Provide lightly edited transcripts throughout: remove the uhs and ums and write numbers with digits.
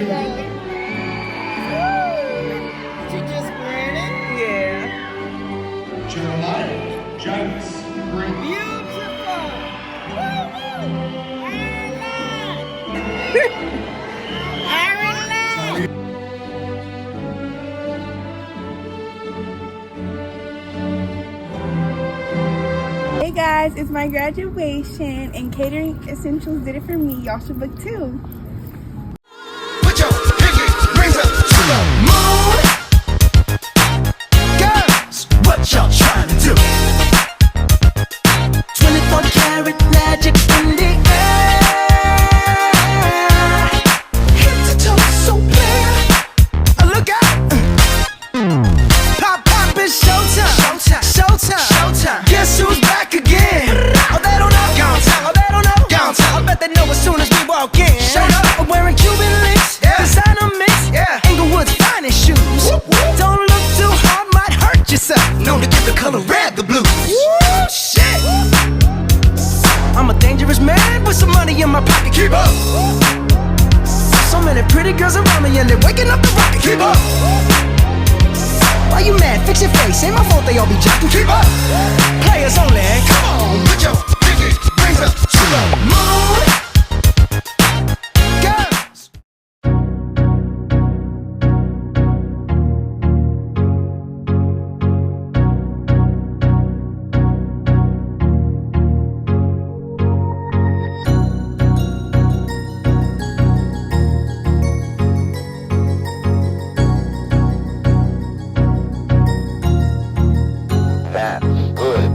you just wearing it? Yeah. Jeremiah, Jones, Green. Beautiful. Hey guys, it's my graduation and Catering Essentials did it for me. Y'all should book too. Put your pinky rings up to the moon. Girls, what y'all trying to do? 24 karat magic in the air. Head to toe so clear. Look out. Pop, pop, it's showtime. Showtime, showtime, showtime. Guess who's back again? Oh, they don't know. Gone time. Oh, they don't know. Gone time. I bet they know as soon as we walk in. Shut up. I'm wearing Cuban links. Yeah. Designer mix. Yeah. Inglewood's finest shoes. Whoop, whoop. Don't look too hard, might hurt yourself. Known to give the color red the blues. Woo, shit. I'm a dangerous man with some money in my pocket. Keep up. So many pretty girls around me and they're waking up the rocket. Keep up. Why you mad? Fix your face. Ain't my fault they all be jocking. Keep up. Players only. Come on, put your pinky rings up to the moon. Girls. That's good.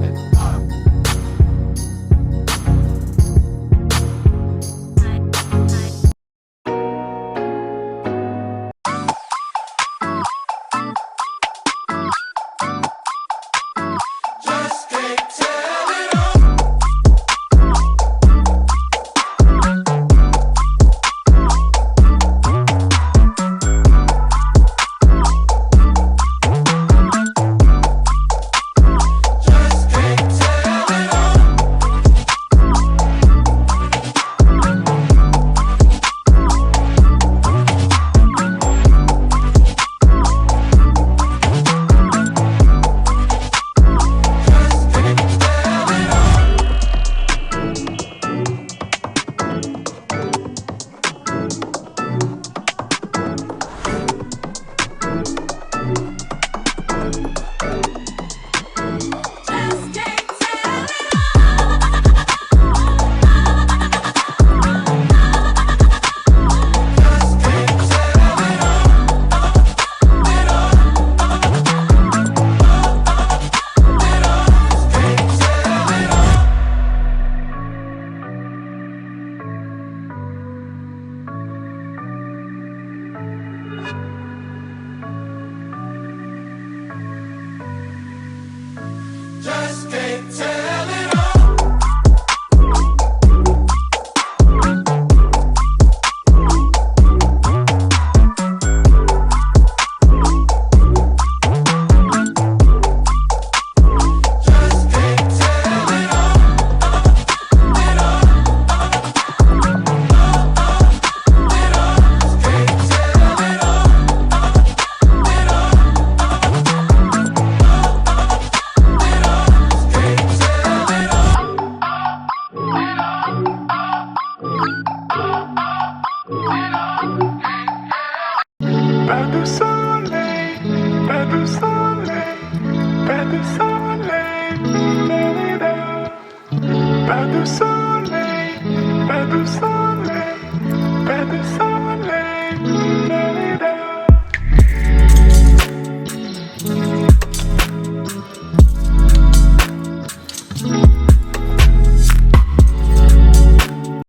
Pas de soleil, pas de soleil, pas de soleil, pas de soleil, pas de soleil.